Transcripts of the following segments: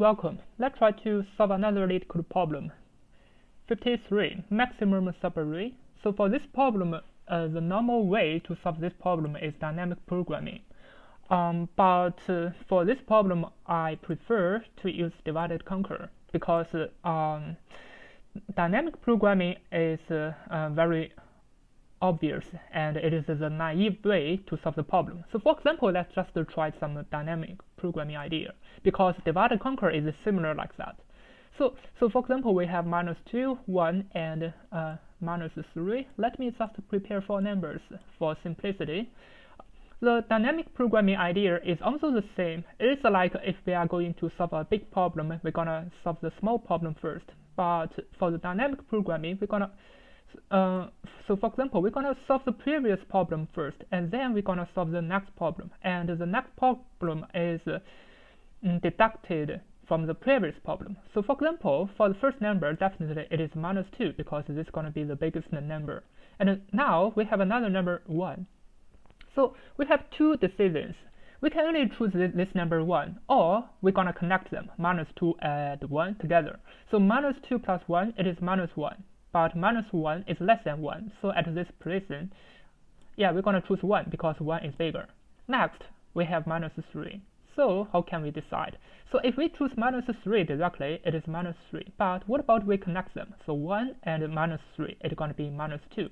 Welcome. Let's try to solve another Leetcode problem. 53. Maximum subarray. So for this problem, the normal way to solve this problem is dynamic programming. But for this problem, I prefer to use divide and conquer because dynamic programming is very obvious and it is the naive way to solve the problem. So for example, let's just try some dynamic programming idea because divide and conquer is similar like that. So for example, we have -2, 1, and -3. Let me just prepare 4 numbers for simplicity. The dynamic programming idea is also the same. It is like if we are going to solve a big problem, we're gonna solve the small problem first. But for the dynamic programming, we're gonna so for example, we're gonna solve the previous problem first, and then we're gonna solve the next problem. And the next problem is deducted from the previous problem. So for example, for the first number, definitely it is -2 because this is gonna be the biggest number. And now we have another number 1. So we have two decisions. We can only choose this number 1, or we're gonna connect them, -2 and 1 together. So -2 plus 1, it is -1. But -1 is less than 1, so at this position, yeah, we're gonna choose 1 because 1 is bigger. Next, we have -3. So how can we decide? So if we choose -3 directly, it is -3. But what about we connect them? So 1 and -3, it's gonna be -2.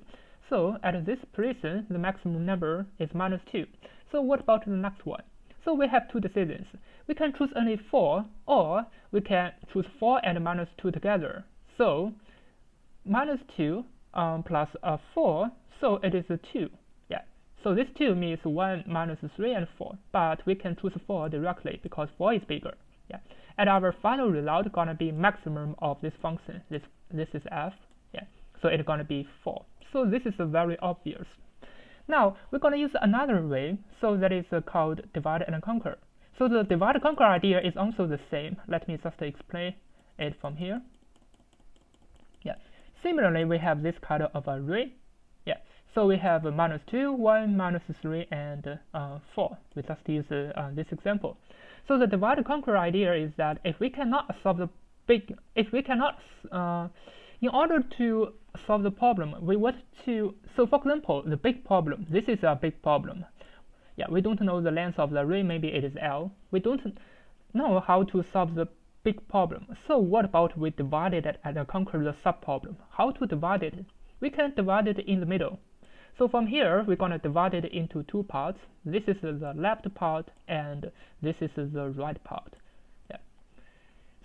So at this position, the maximum number is -2. So what about the next one? So we have two decisions. We can choose only 4, or we can choose 4 and -2 together. So -2 plus 4, so it is 2. Yeah. So this 2 means 1 -3 and 4, but we can choose 4 directly because 4 is bigger. Yeah. And our final result gonna be maximum of this function. This is f. Yeah. So it's gonna be 4. So this is very obvious. Now we're gonna use another way. So that is called divide and conquer. So the divide and conquer idea is also the same. Let me just explain it from here. Yeah. Similarly, we have this kind of array. Yeah. So we have -2, 1, -3, and 4. We just use this example. So the divide and conquer idea is that if we cannot solve the in order to solve the problem, we want to. So for example, the big problem. This is a big problem. Yeah. We don't know the length of the array. Maybe it is L. We don't know how to solve the big problem. So what about we divide it and conquer the subproblem? How to divide it? We can divide it in the middle. So from here, we're gonna divide it into 2 parts. This is the left part, and this is the right part. Yeah.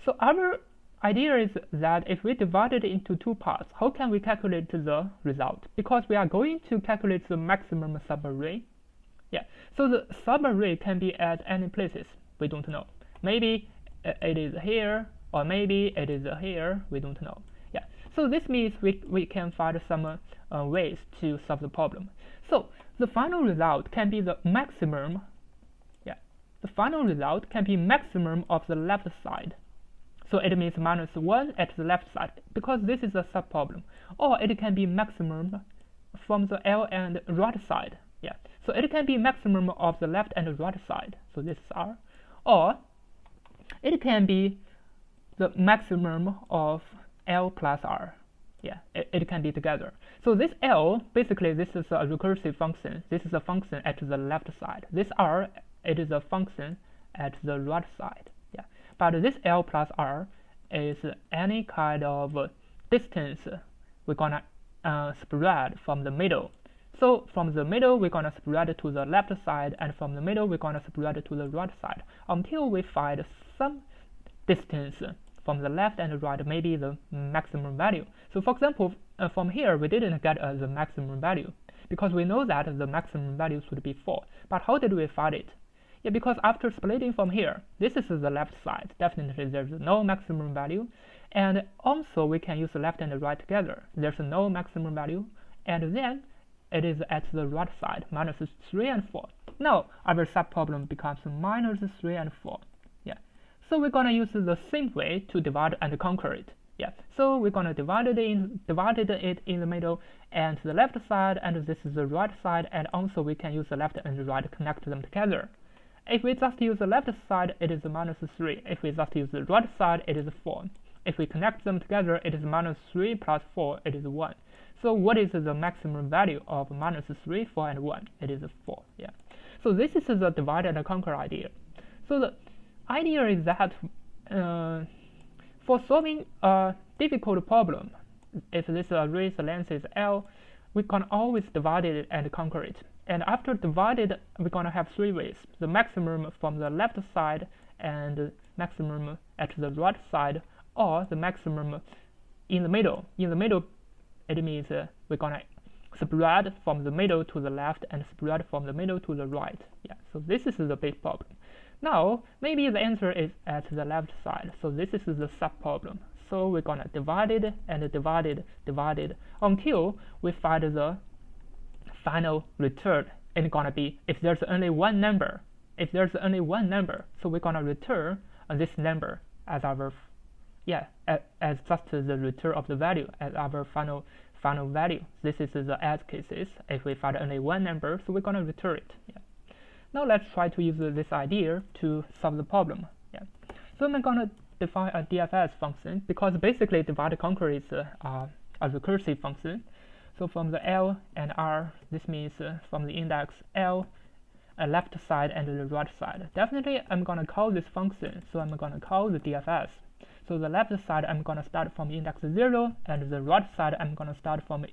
So our idea is that if we divide it into 2 parts, how can we calculate the result? Because we are going to calculate the maximum subarray. Yeah. So the subarray can be at any places. We don't know. Maybe it is here, or maybe it is here. We don't know. Yeah. So this means we can find some ways to solve the problem. So the final result can be the maximum. Yeah. The final result can be maximum of the left side. So it means -1 at the left side because this is a subproblem. Or it can be maximum from the L and right side. Yeah. So it can be maximum of the left and right side. So this is R. Or it can be the maximum of L plus R. Yeah, it can be together. So this L, basically this is a recursive function. This is a function at the left side. This R, it is a function at the right side. Yeah, but this L plus R is any kind of distance we're gonna spread from the middle. So from the middle, we're gonna spread to the left side, and from the middle, we're gonna spread to the right side until we find some distance from the left and right, maybe the maximum value. So for example, from here, we didn't get the maximum value because we know that the maximum value should be 4. But how did we find it? Yeah, because after splitting from here, this is the left side. Definitely there's no maximum value. And also we can use the left and the right together. There's no maximum value. And then it is at the right side, -3 and 4. Now our subproblem becomes -3 and 4. Yeah. So we're gonna use the same way to divide and conquer it. Yeah. So we're gonna divide it in the middle and the left side, and this is the right side, and also we can use the left and the right to connect them together. If we just use the left side, it is minus 3. If we just use the right side, it is 4. If we connect them together, it is minus 3 plus 4, it is 1. So what is the maximum value of minus 3, 4, and 1? It is 4. Yeah. So this is the divide and conquer idea. So the idea is that for solving a difficult problem, if this array's length is L, we can always divide it and conquer it. And after divided, we're going to have 3 ways. The maximum from the left side and maximum at the right side, or the maximum in the middle. In the middle, it means we're going to spread from the middle to the left and spread from the middle to the right. Yeah, so this is the big problem. Now, maybe the answer is at the left side. So this is the sub-problem. So we're going to divide it and divide it until we find the final return. It's going to be if there's only one number. If there's only one number, so we're going to return this number as our as just the return of the value as our final value. This is the edge cases. If we find only one number, so we're going to return it. Yeah. Now let's try to use this idea to solve the problem. Yeah. So I'm going to define a DFS function because basically divide conquer is a recursive function. So from the L and R, this means from the index L, left side and the right side. Definitely I'm going to call this function, so I'm going to call the DFS. So the left side I'm going to start from index 0, and the right side I'm going to start from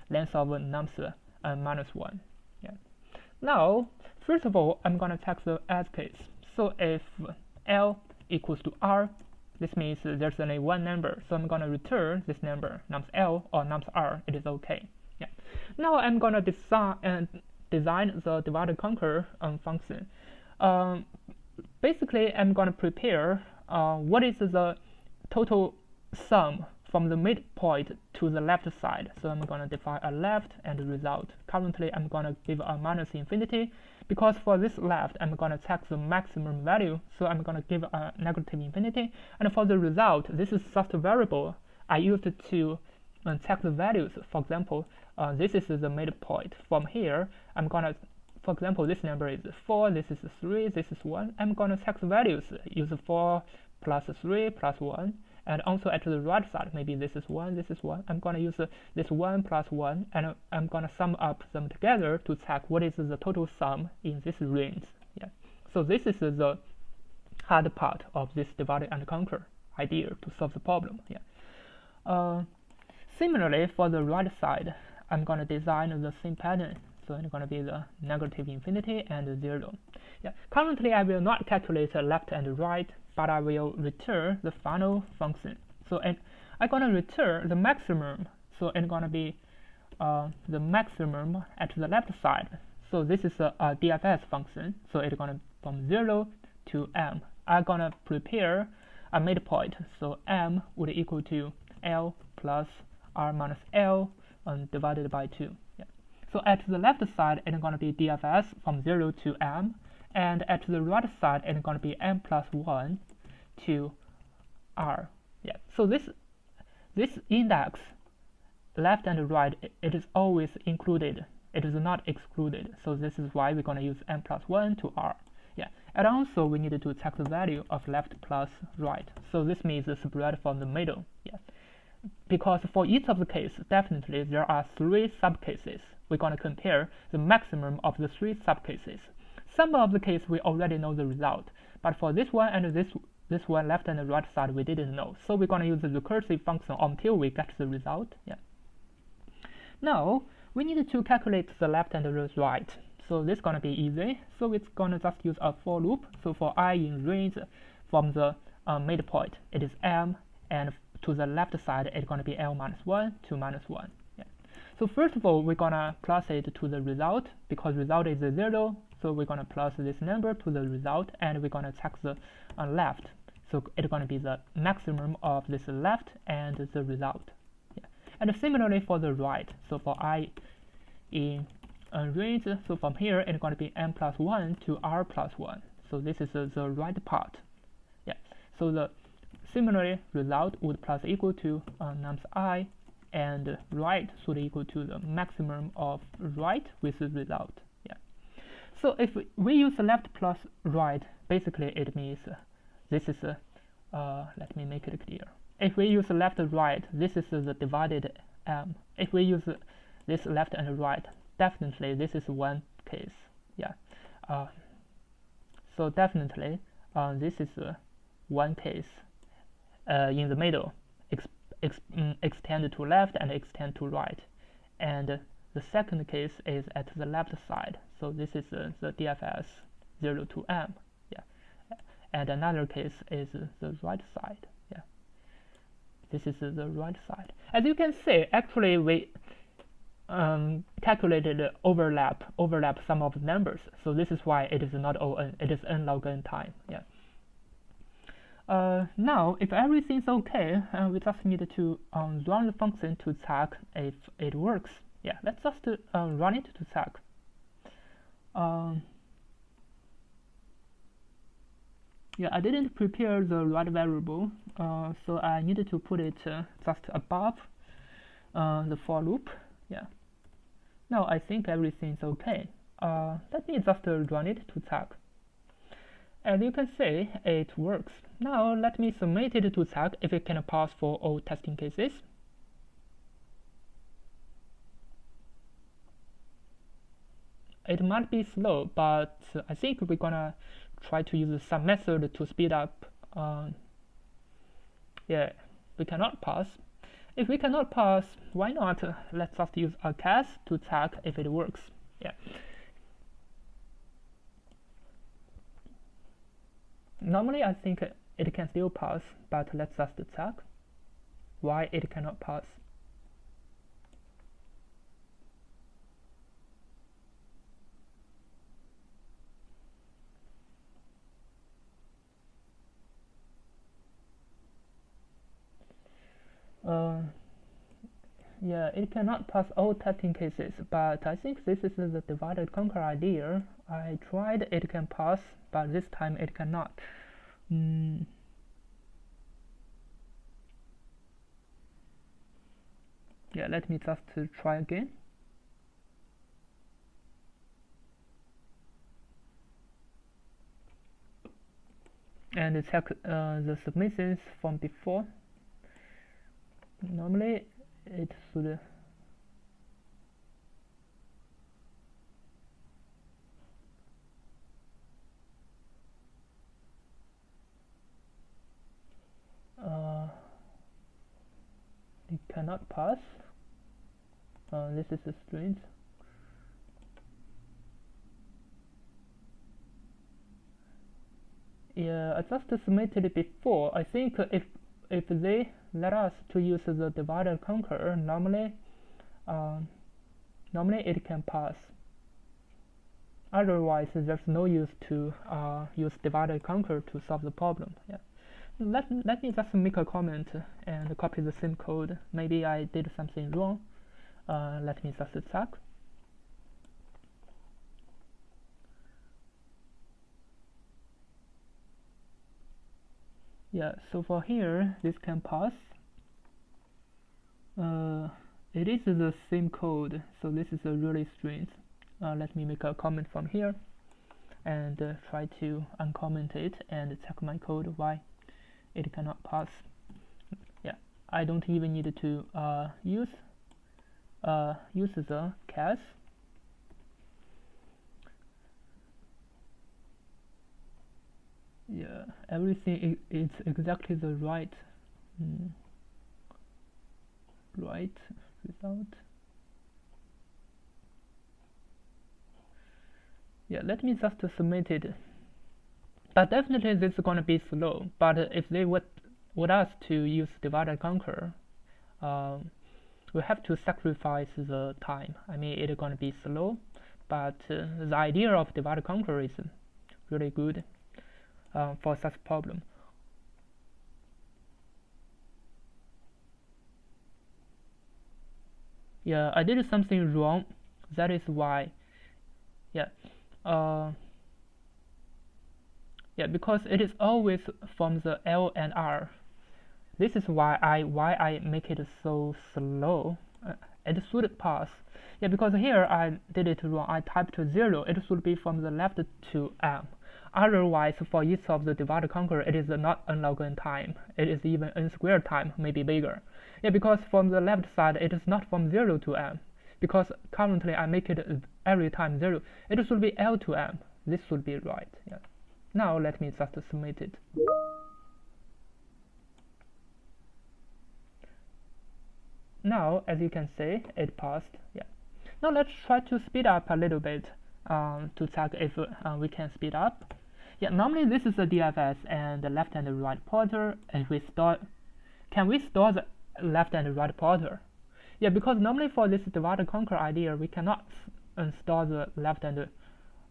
length of nums minus 1. Yeah. Now, first of all, I'm going to check the edge case. So if L equals to R, this means there's only one number. So I'm going to return this number, nums L or nums R. It is okay. Yeah. Now I'm going to design the divide and conquer function. Basically, I'm going to prepare what is the total sum from the midpoint to the left side. So I'm going to define a left and a result. Currently, I'm going to give a minus infinity because for this left, I'm going to check the maximum value. So I'm going to give a negative infinity. And for the result, this is just a variable I used to check the values. For example, this is the midpoint. From here, I'm going to, for example, this number is 4, this is 3, this is 1. I'm going to check the values. Use 4 plus 3 plus 1. And also at the right side, maybe this is 1, this is 1. I'm going to use this 1 plus 1, and I'm going to sum up them together to check what is the total sum in this range. Yeah. So this is the hard part of this divide and conquer idea to solve the problem. Yeah. Similarly, for the right side, I'm going to design the same pattern. So it's going to be the negative infinity and 0. Yeah. Currently, I will not calculate left and right, but I will return the final function. So I'm going to return the maximum. So it's going to be the maximum at the left side. So this is a DFS function. So it's going to from 0 to m. I'm going to prepare a midpoint. So m would equal to L plus R minus L divided by 2. Yeah. So at the left side, it's going to be DFS from 0 to m. And at the right side, it's going to be m plus 1 to r. Yeah. So this index, left and right, it is always included. It is not excluded. So this is why we're going to use m plus 1 to r. Yeah. And also we needed to check the value of left plus right. So this means the spread from the middle. Yeah. Because for each of the cases, definitely there are 3 subcases. We're going to compare the maximum of the 3 subcases. Some of the cases we already know the result, but for this one and this one, left and the right side, we didn't know. So we're going to use the recursive function until we get the result. Yeah. Now we need to calculate the left and the right. So this is going to be easy. So it's going to just use a for loop. So for I in range from the midpoint, it is m, and to the left side, it's going to be L minus 1 to minus 1. Yeah. So first of all, we're going to plus it to the result because result is 0. So we're going to plus this number to the result, and we're going to check the left. So it's going to be the maximum of this left and the result. Yeah. And similarly for the right. So for I in range, so from here, it's going to be m plus 1 to r plus 1. So this is the right part. Yeah. So the similarly, result would plus equal to nums I, and right should equal to the maximum of right with the result. Yeah. So if we use left plus right, basically it means this is let me make it clear. If we use left and right, this is the divided m. If we use this left and right, definitely this is one case. Yeah. So definitely this is one case in the middle, extend to left and extend to right, and the second case is at the left side. So this is the DFS 0 to m. Yeah. And another case is the right side. Yeah. This is the right side. As you can see, actually we calculated overlap some of the numbers. So this is why it is not O(n), it is n log n time. Yeah. Now, if everything's okay, we just need to run the function to check if it works. Yeah, let's just run it to check. Yeah, I didn't prepare the right variable, so I needed to put it just above the for loop. Yeah. Now I think everything's okay. Let me just run it to check. As you can see, it works. Now let me submit it to check if it can pass for all testing cases. It might be slow, but I think we're gonna try to use some method to speed up. Yeah, we cannot pass. If we cannot pass, why not? Let's just use a cast to check if it works. Yeah. Normally, I think it can still pass, but let's just check why it cannot pass. Yeah, it cannot pass all testing cases, but I think this is the divide and conquer idea. I tried, it can pass, but this time it cannot. Yeah, let me just try again. And check the submissions from before. Normally it should it cannot pass. This is strange. Yeah, I just submitted it before. I think if they let us to use the divide and conquer, normally it can pass. Otherwise, there's no use to use divide and conquer to solve the problem. Yeah. Let me just make a comment and copy the same code. Maybe I did something wrong. Let me just check. Yeah, so for here, this can pass. It is the same code, so this is really strange. Let me make a comment from here and try to uncomment it and check my code why it cannot pass. Yeah, I don't even need to use the cast. Yeah, everything is exactly the right result. Yeah, let me just submit it. But definitely this is gonna be slow. But if they would us to use divide and conquer, we have to sacrifice the time. I mean, it's gonna be slow, but the idea of divide and conquer is really good for such problem. Yeah, I did something wrong. That is why. Yeah. Yeah, because it is always from the L and R. This is why I make it so slow. it should pass. Yeah, because here I did it wrong. I typed 0. It should be from the left to m. Otherwise, for each of the divide conquer, it is not n log n time. It is even n squared time, maybe bigger. Yeah, because from the left side, it is not from 0 to m. Because currently I make it every time 0. It should be L to m. This should be right. Yeah. Now let me just submit it. Now, as you can see, it passed. Yeah. Now let's try to speed up a little bit to check if we can speed up. Yeah, normally this is the DFS and the left and the right pointer. And we store, can we store the left and right pointer? Yeah, because normally for this divide and conquer idea, we cannot store the left and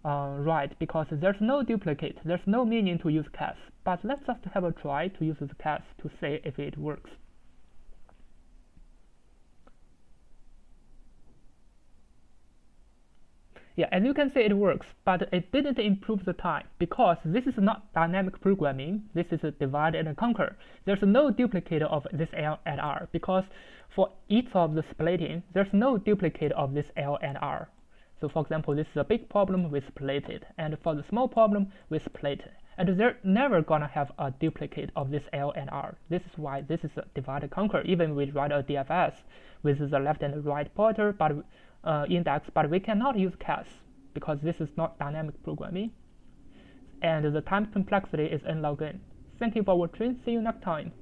right because there's no duplicate. There's no meaning to use cas. But let's just have a try to use the cas to see if it works. Yeah, as you can see, it works, but it didn't improve the time because this is not dynamic programming. This is a divide and conquer. There's no duplicate of this L and R because for each of the splitting, there's no duplicate of this L and R. So for example, this is a big problem, we split it, and for the small problem, we split it. And they're never gonna have a duplicate of this L and R. This is why this is a divide and conquer. Even we write a DFS with the left and right pointer, but index, but we cannot use cas because this is not dynamic programming. And the time complexity is n log n. Thank you for watching. See you next time.